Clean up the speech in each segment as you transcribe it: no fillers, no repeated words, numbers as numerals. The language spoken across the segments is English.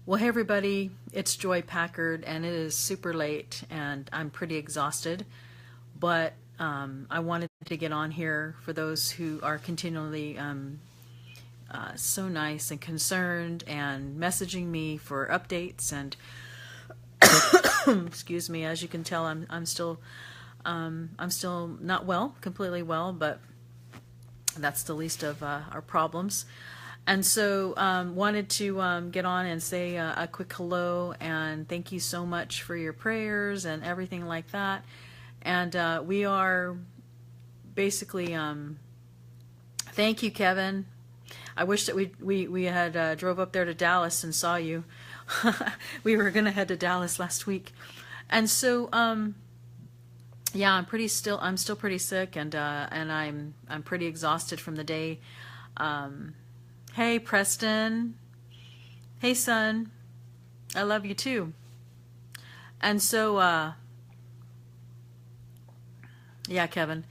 Well, hey everybody, it's Joy Packard, and it is super late, and I'm pretty exhausted. But I wanted to get on here for those who are continually so nice and concerned and messaging me for updates. And excuse me, as you can tell, I'm still not well, completely well, but that's the least of our problems. And so wanted to get on and say a quick hello and thank you so much for your prayers and everything like that. And we are basically, thank you, Kevin. I wish that we had drove up there to Dallas and saw you. We were going to head to Dallas last week. And so, yeah, I'm still pretty sick, and I'm pretty exhausted from the day. Hey, Preston. Hey, son. I love you too. And so, yeah, Kevin.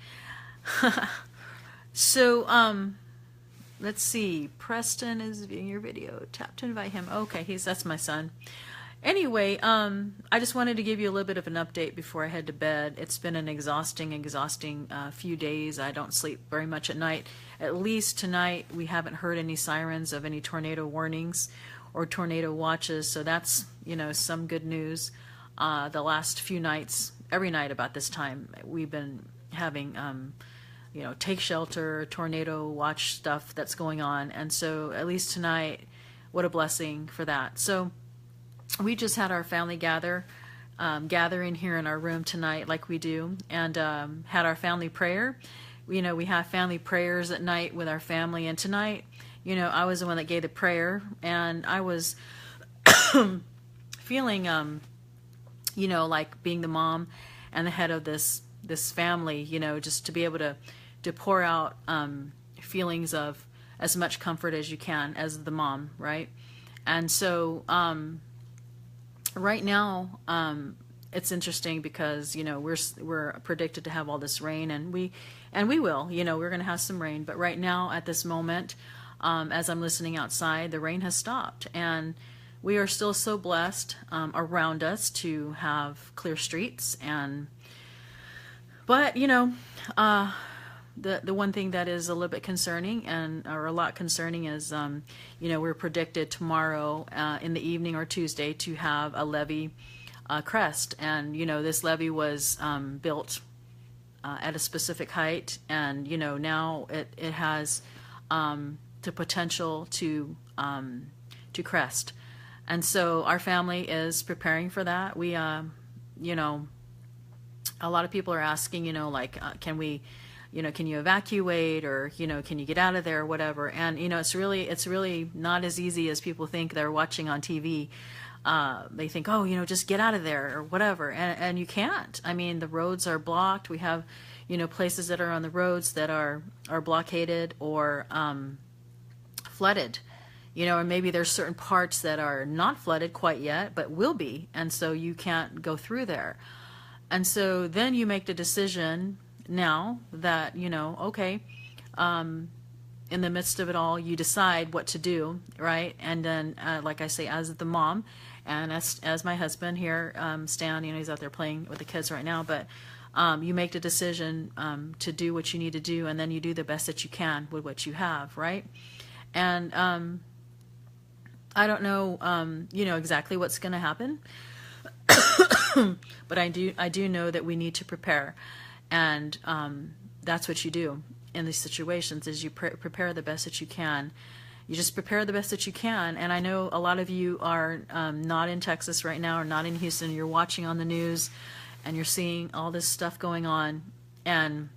So, let's see. Preston is viewing your video. Tap to invite him. Okay, that's my son. Anyway, I just wanted to give you a little bit of an update before I head to bed. It's been an exhausting few days. I don't sleep very much at night. At least tonight, we haven't heard any sirens of any tornado warnings or tornado watches, so that's, some good news. The last few nights, every night about this time, we've been having, take shelter, tornado watch stuff that's going on, and so at least tonight, what a blessing for that. So we just had our family gathering here in our room tonight, like we do, and had our family prayer. We have family prayers at night with our family, and tonight, I was the one that gave the prayer, and I was feeling, like being the mom and the head of this family, just to be able to pour out feelings of as much comfort as you can as the mom, right? And so, right now, it's interesting because we're predicted to have all this rain, and we will. We're going to have some rain, but right now at this moment, as I'm listening outside, the rain has stopped, and we are still so blessed around us to have clear streets. But the one thing that is a little bit concerning or a lot concerning is we're predicted tomorrow in the evening or Tuesday to have a levee crest, and this levee was built at a specific height, and now it has the potential to crest, and so our family is preparing for that. We a lot of people are asking, can we, can you evacuate, or, can you get out of there, or whatever. And, it's really not as easy as people think. They're watching on TV. They think, oh, just get out of there or whatever. And you can't. I mean, the roads are blocked. We have, places that are on the roads that are blockaded or flooded, or maybe there's certain parts that are not flooded quite yet, but will be. And so you can't go through there. And so then you make the decision now that, okay, in the midst of it all, you decide what to do, right? And then, like I say, as the mom, and as my husband here, Stan, he's out there playing with the kids right now, but you make the decision to do what you need to do, and then you do the best that you can with what you have, right? And I don't know, exactly what's going to happen, but I do know that we need to prepare. And that's what you do in these situations, is you prepare the best that you can. You just prepare the best that you can. And I know a lot of you are not in Texas right now, or not in Houston. You're watching on the news, and you're seeing all this stuff going on. And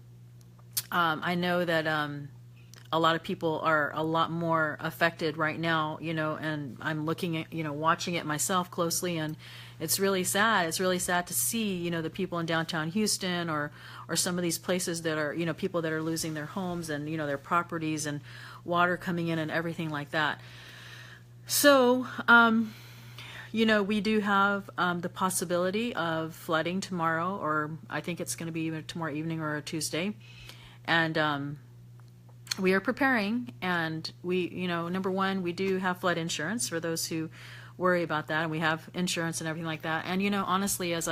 I know that a lot of people are a lot more affected right now, and I'm looking at, watching it myself closely, and it's really sad. It's really sad to see, the people in downtown Houston or some of these places that are, people that are losing their homes and, their properties, and water coming in and everything like that. So, we do have the possibility of flooding tomorrow, or I think it's going to be either tomorrow evening or Tuesday. And we are preparing, and we, number one, we do have flood insurance for those who worry about that, and we have insurance and everything like that. And honestly, it's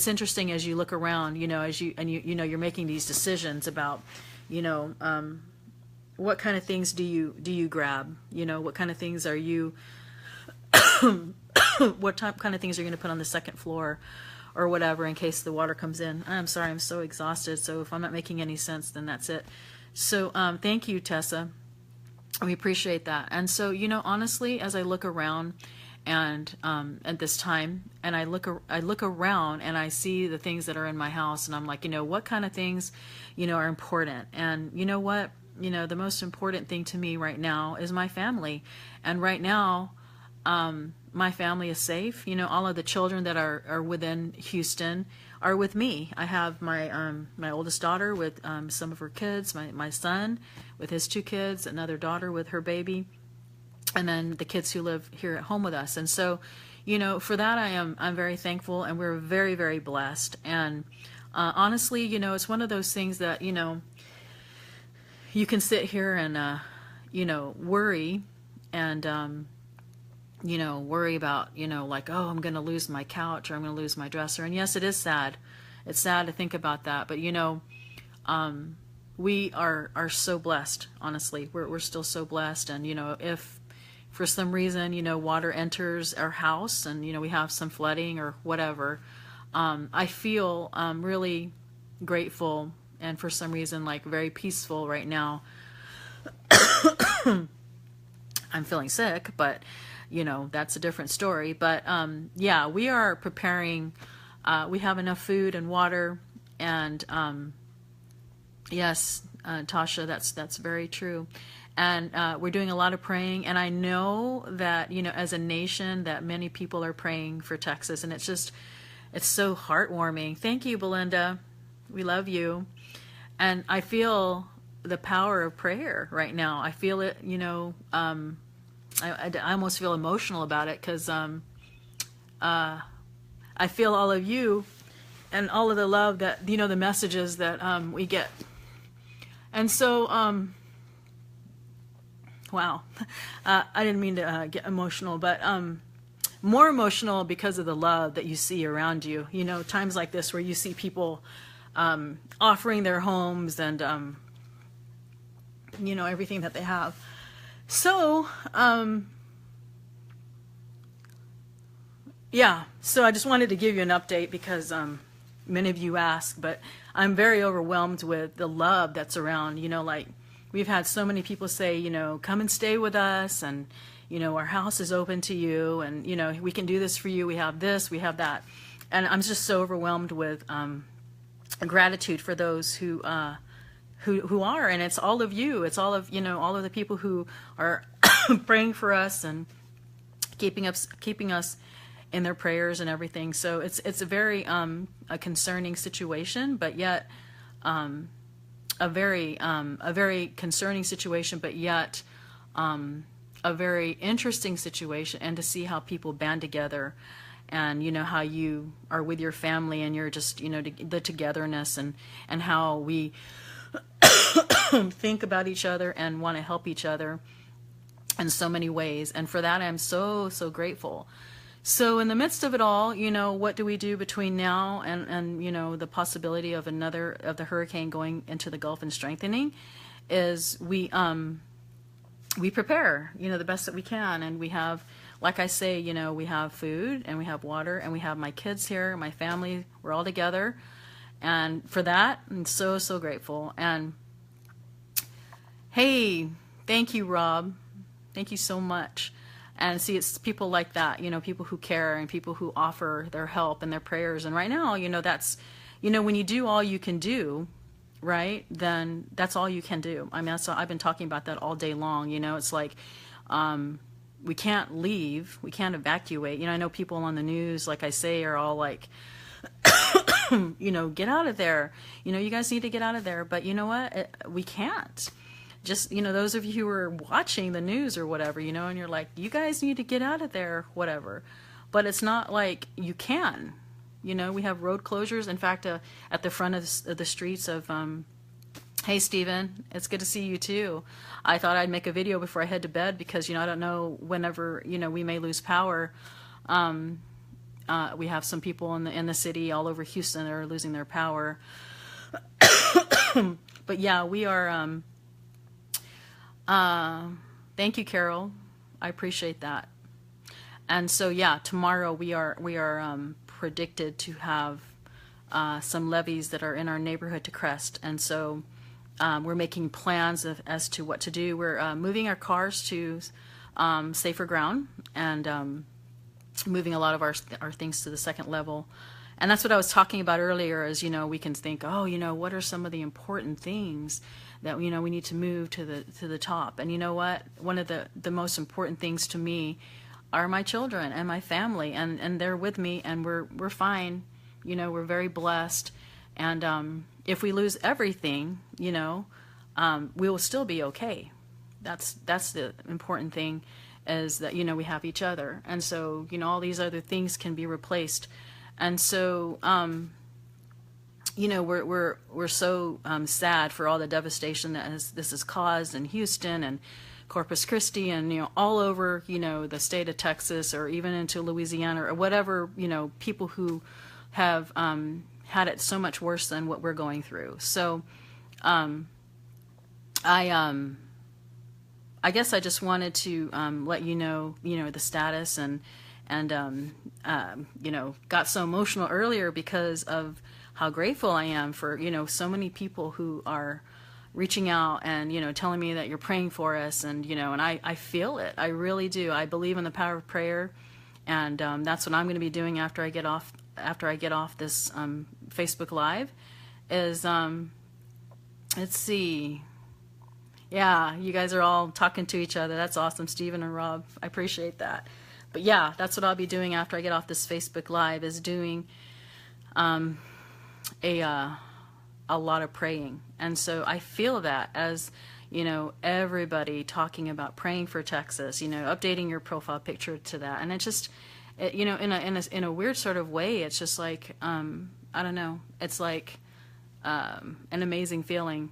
interesting as you look around, as you're making these decisions about, what kind of things do you grab? What kind of things are you kind of things are you going to put on the second floor or whatever in case the water comes in? I'm sorry, I'm so exhausted. So if I'm not making any sense, then that's it. So thank you, Tessa. We appreciate that. And so, honestly, as I look around and at this time, and I look around and I see the things that are in my house, and I'm like, what kind of things, are important? And you know what? The most important thing to me right now is my family. And right now, my family is safe. All of the children that are within Houston are with me. I have my oldest daughter with some of her kids, my son with his 2 kids, another daughter with her baby, and then the kids who live here at home with us. And so, for that I'm very thankful, and we're very, very blessed. And honestly, it's one of those things that you can sit here and worry and worry about, like, oh, I'm going to lose my couch, or I'm going to lose my dresser. And yes, it is sad. It's sad to think about that. But, we are so blessed, honestly. We're still so blessed. And, if for some reason, water enters our house and, we have some flooding or whatever, I feel really grateful and for some reason, like, very peaceful right now. I'm feeling sick, but that's a different story. But yeah, we are preparing. We have enough food and water, and yes, Tasha, that's very true. And we're doing a lot of praying, and I know that as a nation, that many people are praying for Texas, and it's so heartwarming. Thank you, Belinda. We love you, and I feel the power of prayer right now. I feel it. I almost feel emotional about it because I feel all of you and all of the love that, the messages that we get. And so, wow, I didn't mean to get emotional, but more emotional because of the love that you see around you. Times like this where you see people offering their homes and, everything that they have. So, yeah, so I just wanted to give you an update because many of you asked, but I'm very overwhelmed with the love that's around. Like, we've had so many people say, come and stay with us, and, our house is open to you, and, we can do this for you, we have this, we have that. And I'm just so overwhelmed with gratitude for those who are, and it's all of you. It's all of, all of the people who are praying for us and keeping us in their prayers and everything. So it's a very a concerning situation, but yet a very concerning situation, but yet a very interesting situation. And to see how people band together, and how you are with your family, and you're just the togetherness, and how we think about each other and want to help each other in so many ways. And for that, I'm so grateful. So in the midst of it all, what do we do between now and the possibility of the hurricane going into the Gulf and strengthening, is we prepare, the best that we can. And we have, like I say, we have food, and we have water, and we have my kids here, my family, we're all together. And for that, I'm so grateful. And hey, thank you, Rob. Thank you so much. And see, it's people like that, people who care and people who offer their help and their prayers. And right now, that's, when you do all you can do, right, then that's all you can do. I mean, I've been talking about that all day long. It's like, we can't leave, we can't evacuate. I know people on the news, like I say, are all like, get out of there. You guys need to get out of there. But you know what? We can't. Just, those of you who are watching the news or whatever, and you're like, you guys need to get out of there, whatever. But it's not like you can. We have road closures. In fact, at the front of the streets of Hey, Stephen, it's good to see you too. I thought I'd make a video before I head to bed because, I don't know whenever, we may lose power. Um, we have some people in the city all over Houston that are losing their power. But yeah, we are. Uh, Thank you, Carol. I appreciate that. And so yeah, tomorrow we are predicted to have some levees that are in our neighborhood to crest, and so we're making plans as to what to do. We're moving our cars to safer ground, and moving a lot of our things to the second level. And that's what I was talking about earlier is, we can think, oh, what are some of the important things that, we need to move to the top. And you know what? One of the most important things to me are my children and my family, and they're with me, and we're fine. We're very blessed. And if we lose everything, we will still be okay. That's the important thing, is that we have each other, and so all these other things can be replaced. And so we're so sad for all the devastation that this has caused in Houston and Corpus Christi, and all over the state of Texas, or even into Louisiana, or whatever, people who have had it so much worse than what we're going through. So I guess I just wanted to let the status, and got so emotional earlier because of how grateful I am for so many people who are reaching out and telling me that you're praying for us, and and I feel it. I really do. I believe in the power of prayer, and that's what I'm going to be doing after I get off this Facebook Live. Is let's see. Yeah, you guys are all talking to each other. That's awesome, Stephen and Rob. I appreciate that. But yeah, that's what I'll be doing after I get off this Facebook Live, is doing a lot of praying. And so I feel that as, everybody talking about praying for Texas, updating your profile picture to that. And it just, in a weird sort of way, it's just like, I don't know, it's like an amazing feeling,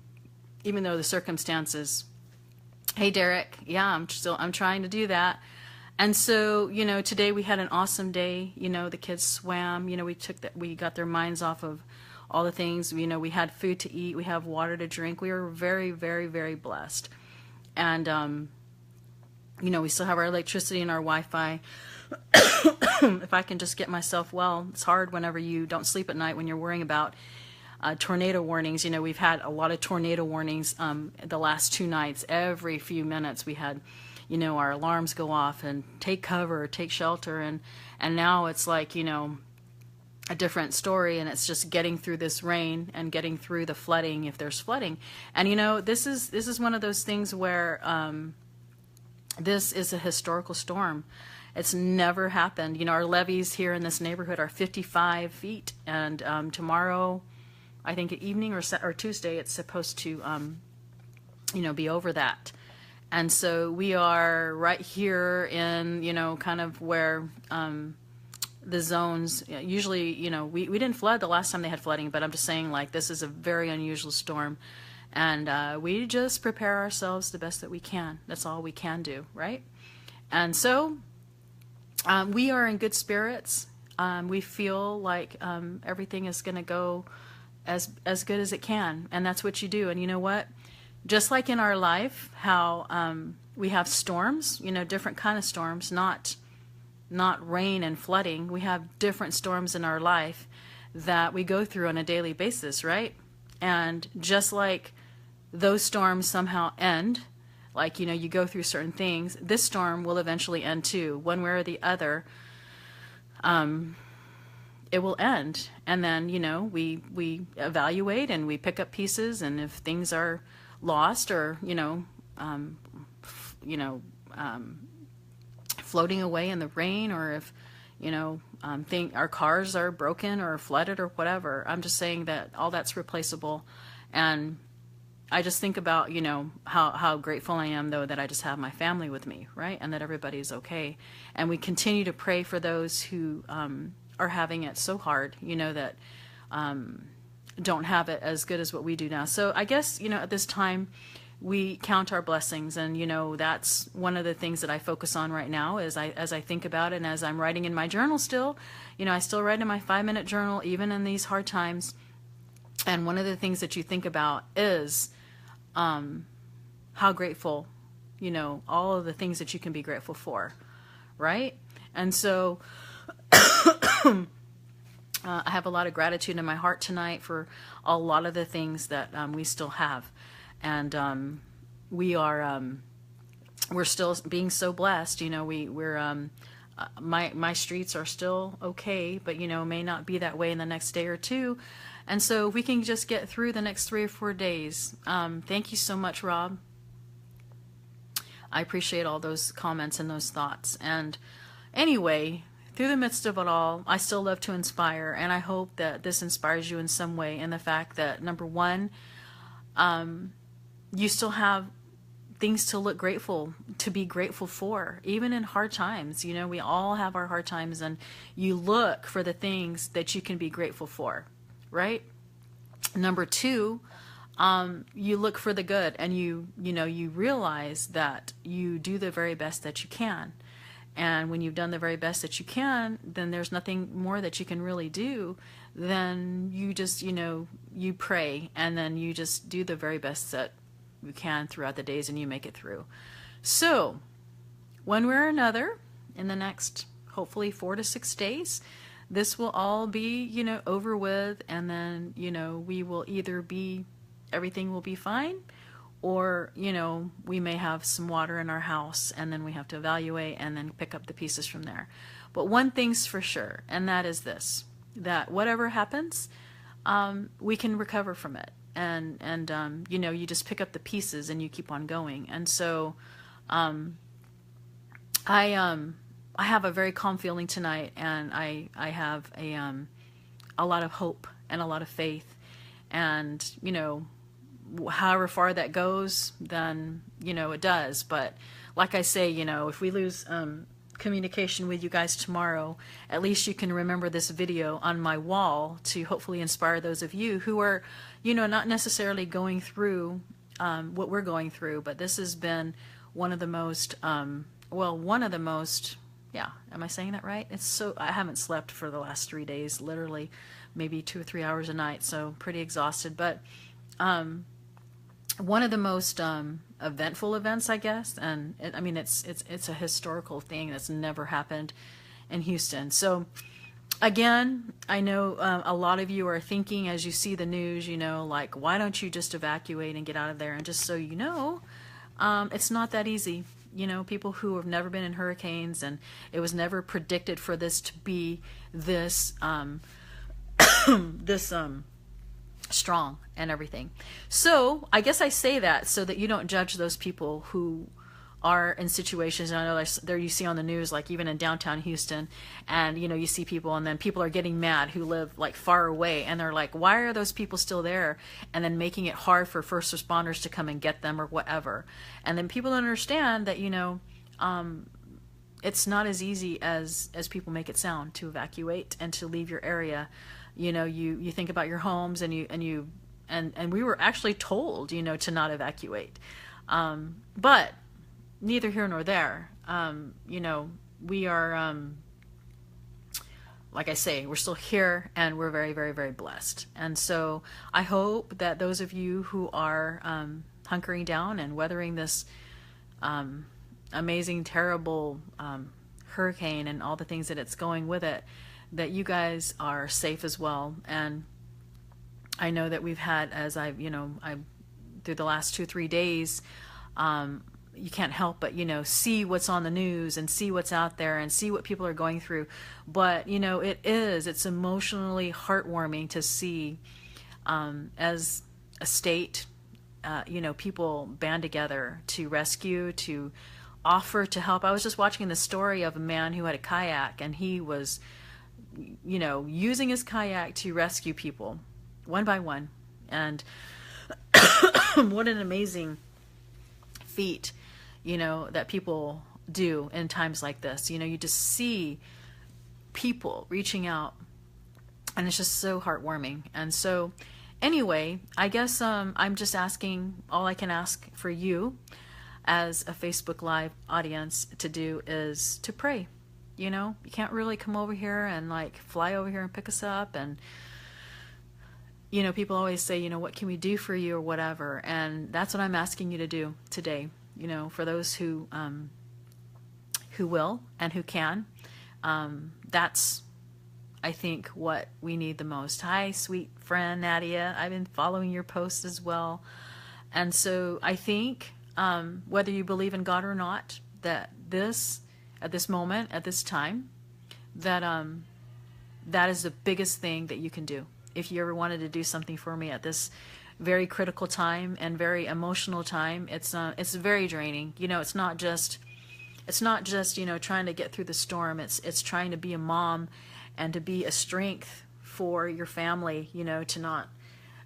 even though the circumstances. Hey, Derek. Yeah, I'm trying to do that. And so, today we had an awesome day. The kids swam. We got their minds off of all the things. We had food to eat. We have water to drink. We were very, very, very blessed. And, we still have our electricity and our Wi-Fi. If I can just get myself well. It's hard whenever you don't sleep at night when you're worrying about tornado warnings. We've had a lot of tornado warnings the last 2 nights. Every few minutes we had our alarms go off and take cover, take shelter, and now it's like, a different story, and it's just getting through this rain and getting through the flooding, if there's flooding. And this is one of those things where this is a historical storm. It's never happened. Our levees here in this neighborhood are 55 feet, and tomorrow, I think evening or Tuesday, it's supposed to be over that. And so we are right here in, kind of where the zones, usually, we didn't flood the last time they had flooding, but I'm just saying, like, this is a very unusual storm. And we just prepare ourselves the best that we can. That's all we can do, right? And so we are in good spirits. We feel like everything is going to go as good as it can. And that's what you do. And you know what? Just like in our life, how we have storms, different kind of storms, not rain and flooding. We have different storms in our life that we go through on a daily basis, right? And just like those storms somehow end, like, you go through certain things, this storm will eventually end too, one way or the other. It will end. And then, we evaluate and we pick up pieces, and if things are lost or floating away in the rain, or if our cars are broken or flooded or whatever, I'm just saying that all that's replaceable. And I just think about how grateful I am, though, that I just have my family with me, right, and that everybody's okay. And we continue to pray for those who are having it so hard, that don't have it as good as what we do now. So I guess, at this time we count our blessings, and, that's one of the things that I focus on right now as I think about it, and as I'm writing in my journal still. I still write in my 5-minute journal, even in these hard times. And one of the things that you think about is how grateful, all of the things that you can be grateful for, right? And so I have a lot of gratitude in my heart tonight for a lot of the things that we still have. And we're still being so blessed. My streets are still okay, but may not be that way in the next day or two. And so if we can just get through the next 3 or 4 days. Thank you so much, Rob. I appreciate all those comments and those thoughts. And anyway, through the midst of it all, I still love to inspire, and I hope that this inspires you in some way, in the fact that, number one, you still have things to be grateful for, even in hard times. We all have our hard times, and you look for the things that you can be grateful for, right? Number two, you look for the good, and you realize that you do the very best that you can. And when you've done the very best that you can, then there's nothing more that you can really do than you just, you pray, and then you just do the very best that you can throughout the days, and you make it through. So, one way or another, in the next, hopefully 4 to 6 days, this will all be, over with, and then, we will either everything will be fine, or, we may have some water in our house, and then we have to evaluate and then pick up the pieces from there. But one thing's for sure, and that is this, that whatever happens, we can recover from it. And you just pick up the pieces and you keep on going. And so I have a very calm feeling tonight, and I have a lot of hope and a lot of faith. And, however far that goes, then, it does. But like I say, if we lose communication with you guys tomorrow, at least you can remember this video on my wall to hopefully inspire those of you who are, not necessarily going through what we're going through. But this has been one of the most, yeah, am I saying that right? I haven't slept for the last 3 days, literally maybe 2 or 3 hours a night, so pretty exhausted. But one of the most eventful events, I guess, and it's a historical thing that's never happened in Houston. So again, I know a lot of you are thinking, as you see the news, like, why don't you just evacuate and get out of there? And just so you know, it's not that easy. People who have never been in hurricanes, and it was never predicted for this to be this strong and everything. So I guess I say that so that you don't judge those people who are in situations. I know there you see on the news, like even in downtown Houston, and you see people, and then people are getting mad who live like far away, and they're like, why are those people still there? And then making it hard for first responders to come and get them or whatever. And then people don't understand that it's not as easy as people make it sound to evacuate and to leave your area. You think about your homes, and we were actually told, to not evacuate. But neither here nor there. We are, like I say, we're still here, and we're very, very, very blessed. And so I hope that those of you who are hunkering down and weathering this amazing, terrible hurricane and all the things that it's going with it, that you guys are safe as well. And I know that we've had, as I through the last 2-3 days, you can't help but, see what's on the news and see what's out there and see what people are going through. But, it's emotionally heartwarming to see, as a state, people band together to rescue, to offer to help. I was just watching the story of a man who had a kayak, and he was, using his kayak to rescue people one by one. And what an amazing feat, that people do in times like this. You just see people reaching out, and it's just so heartwarming. And so Anyway, I guess I'm just asking, all I can ask for you as a Facebook Live audience to do is to pray. You know, you can't really come over here and like fly over here and pick us up. And, you know, people always say, you know, what can we do for you or whatever. And that's what I'm asking you to do today. You know, for those who will and who can, that's, I think, what we need the most. Hi, sweet friend Nadia. I've been following your posts as well. And so I think, whether you believe in God or not, that this, at this moment, at this time, that that is the biggest thing that you can do. If you ever wanted to do something for me at this very critical time and very emotional time, it's very draining. You know, it's not just you know, trying to get through the storm. It's trying to be a mom and to be a strength for your family. You know, to not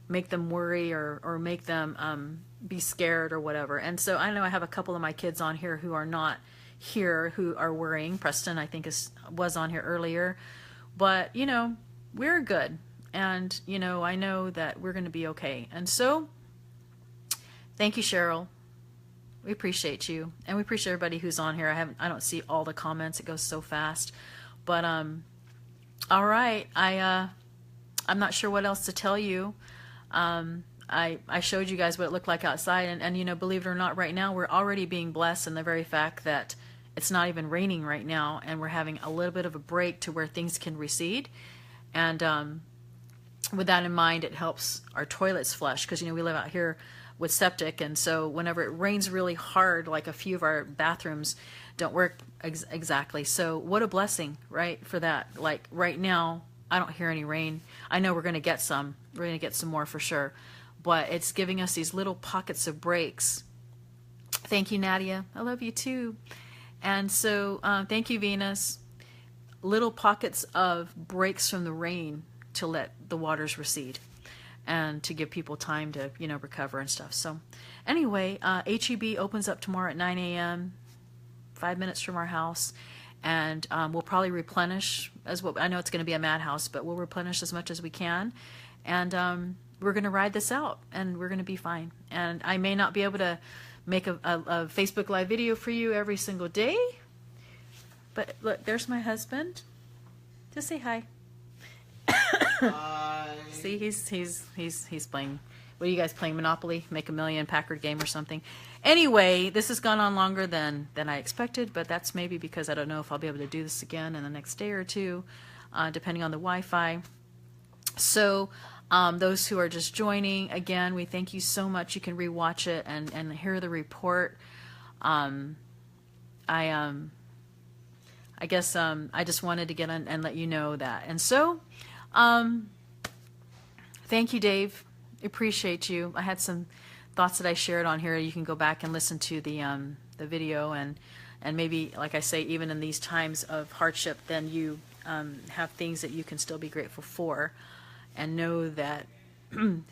make them worry or make them be scared or whatever. And so I know I have a couple of my kids on here who are not here, who are worrying. Preston, I think, was on here earlier. But, you know, we're good. And, you know, I know that we're going to be okay. And so, thank you, Cheryl. We appreciate you. And we appreciate everybody who's on here. I don't see all the comments. It goes so fast. But, all right. I'm not sure what else to tell you. I showed you guys what it looked like outside. And, you know, believe it or not, right now we're already being blessed in the very fact that it's not even raining right now. And we're having a little bit of a break to where things can recede. And with that in mind, it helps our toilets flush. Because, you know, we live out here with septic. And so whenever it rains really hard, like a few of our bathrooms don't work exactly. So what a blessing, right, for that. Like right now, I don't hear any rain. I know we're going to get some. We're going to get some more for sure. But it's giving us these little pockets of breaks. Thank you, Nadia. I love you too. And so thank you, Venus. Little pockets of breaks from the rain to let the waters recede and to give people time to, you know, recover and stuff. So anyway, HEB opens up tomorrow at 9 a.m., 5 minutes from our house. And we'll probably replenish, I know it's going to be a madhouse, but we'll replenish as much as we can. And we're going to ride this out, and we're going to be fine. And I may not be able to make a Facebook Live video for you every single day, but look, there's my husband. Just say hi. Hi. See, he's playing. What are you guys playing? Monopoly? Make a Million Packard game or something? Anyway, this has gone on longer than I expected, but that's maybe because I don't know if I'll be able to do this again in the next day or two, depending on the Wi-Fi. So those who are just joining, again, we thank you so much. You can rewatch it and hear the report. I guess I just wanted to get on and let you know that. And so, thank you, Dave. Appreciate you. I had some thoughts that I shared on here. You can go back and listen to the video, and maybe, like I say, even in these times of hardship, then you have things that you can still be grateful for, and know that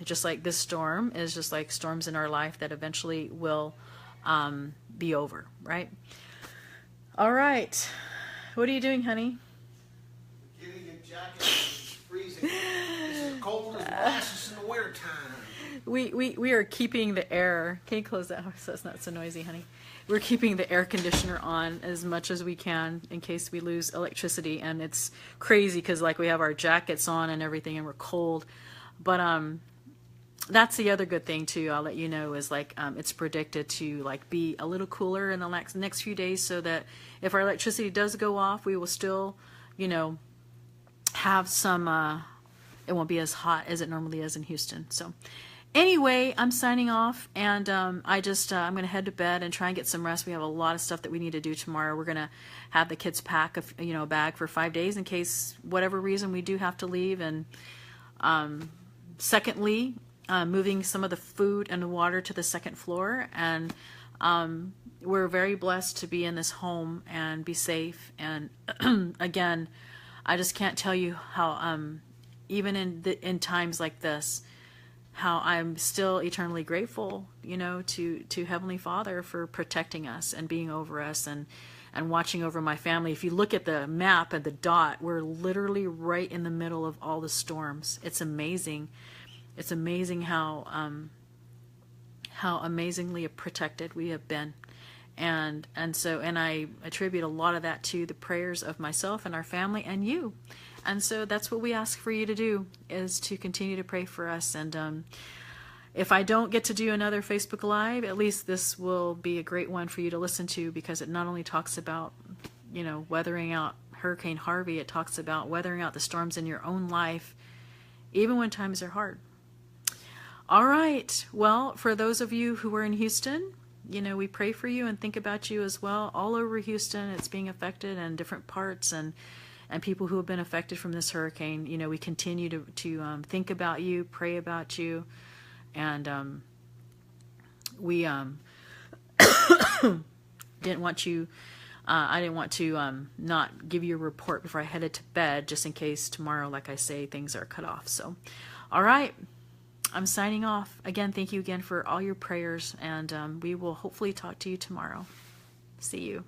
just like this storm is just like storms in our life that eventually will be over, right? All right. What are you doing, honey? Getting a jacket. It's freezing. It's as cold as molasses in the wintertime. We are keeping the air. Can you close that so it's not so noisy, honey? We're keeping the air conditioner on as much as we can in case we lose electricity. And it's crazy because like we have our jackets on and everything and we're cold. But that's the other good thing too, I'll let you know, is like it's predicted to like be a little cooler in the next few days, so that if our electricity does go off, we will still, you know, have some, it won't be as hot as it normally is in Houston. So anyway, I'm signing off, and I'm going to head to bed and try and get some rest. We have a lot of stuff that we need to do tomorrow. We're going to have the kids pack a bag for 5 days in case whatever reason we do have to leave. And secondly, moving some of the food and the water to the second floor. And we're very blessed to be in this home and be safe. And again, I just can't tell you how, even in times like this, how I'm still eternally grateful, to Heavenly Father for protecting us and being over us and watching over my family. If you look at the map and the dot, we're literally right in the middle of all the storms. It's amazing. It's amazing how amazingly protected we have been. And I attribute a lot of that to the prayers of myself and our family and you. And so that's what we ask for you to do, is to continue to pray for us. And if I don't get to do another Facebook Live, at least this will be a great one for you to listen to, because it not only talks about, weathering out Hurricane Harvey, it talks about weathering out the storms in your own life, even when times are hard. All right. Well, for those of you who are in Houston, we pray for you and think about you as well. All over Houston, it's being affected, and different parts, and people who have been affected from this hurricane. We continue to think about you, pray about you, and we didn't want you. I didn't want to not give you a report before I headed to bed, just in case tomorrow, like I say, things are cut off. So, all right. I'm signing off. Again, thank you again for all your prayers, and we will hopefully talk to you tomorrow. See you.